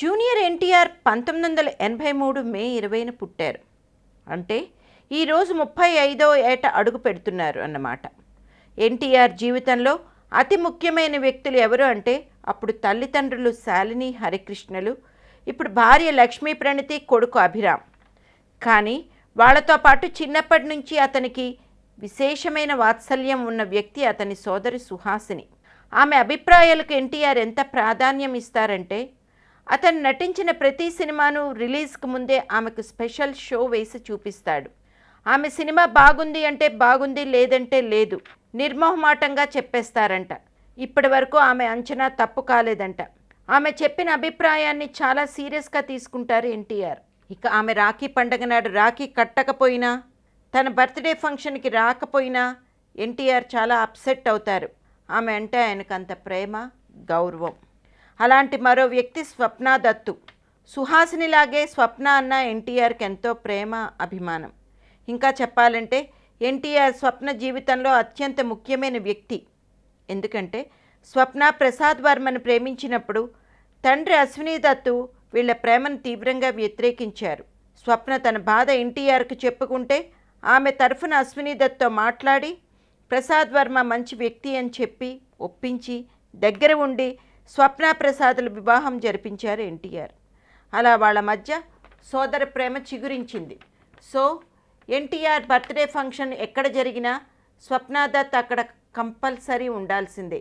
Junior NTR 1983 మే 20న పుట్టారు. అంటే ఈరోజు 35వ ఏట అడుగు పెడుతున్నారు అన్నమాట. ఎన్టీఆర్ జీవితంలో అతి ముఖ్యమైన వ్యక్తులు ఎవరు అంటే అప్పుడు తల్లిదండ్రులు శాలిని హరికృష్ణలు, ఇప్పుడు భార్య లక్ష్మీ ప్రణతి, కొడుకు అభిరామ్. కానీ వాళ్ళతో పాటు చిన్నప్పటి నుంచి అతనికి విశేషమైన వాత్సల్యం ఉన్న వ్యక్తి అతని సోదరి సుహాసిని. ఆమె అభిప్రాయాలకు ఎన్టీఆర్ ఎంత ప్రాధాన్యం ఇస్తారంటే అతను నటించిన ప్రతి సినిమాను రిలీజ్కి ముందే ఆమెకు స్పెషల్ షో వేసి చూపిస్తాడు. ఆమె సినిమా బాగుంది అంటే బాగుంది, లేదంటే లేదు, నిర్మోహమాటంగా చెప్పేస్తారంట. ఇప్పటి వరకు ఆమె అంచనా తప్పు కాలేదంట. ఆమె చెప్పిన అభిప్రాయాన్ని చాలా సీరియస్గా తీసుకుంటారు ఎన్టీఆర్. ఇక ఆమె రాఖీ పండగ నాడు రాఖీ కట్టకపోయినా, తన బర్త్డే ఫంక్షన్కి రాకపోయినా ఎన్టీఆర్ చాలా అప్సెట్ అవుతారు. ఆమె అంటే ఆయనకు అంత ప్రేమ, గౌరవం. అలాంటి మరో వ్యక్తి స్వప్నా దత్తు. సుహాసినిలాగే స్వప్న అన్న ఎన్టీఆర్కి ఎంతో ప్రేమ, అభిమానం. ఇంకా చెప్పాలంటే ఎన్టీఆర్ స్వప్న జీవితంలో అత్యంత ముఖ్యమైన వ్యక్తి. ఎందుకంటే స్వప్న ప్రసాద్ వర్మను ప్రేమించినప్పుడు తండ్రి అశ్విని దత్తు వీళ్ళ ప్రేమను తీవ్రంగా వ్యతిరేకించారు. స్వప్న తన బాధ ఎన్టీఆర్కు చెప్పుకుంటే ఆమె తరఫున అశ్విని దత్తో మాట్లాడి ప్రసాద్ వర్మ మంచి వ్యక్తి అని చెప్పి ఒప్పించి దగ్గర ఉండి స్వప్న ప్రసాదుల వివాహం జరిపించారు ఎన్టీఆర్. అలా వాళ్ళ మధ్య సోదర ప్రేమ చిగురించింది. సో ఎన్టీఆర్ బర్త్డే ఫంక్షన్ ఎక్కడ జరిగినా స్వప్న దత్ అక్కడ కంపల్సరీ ఉండాల్సిందే.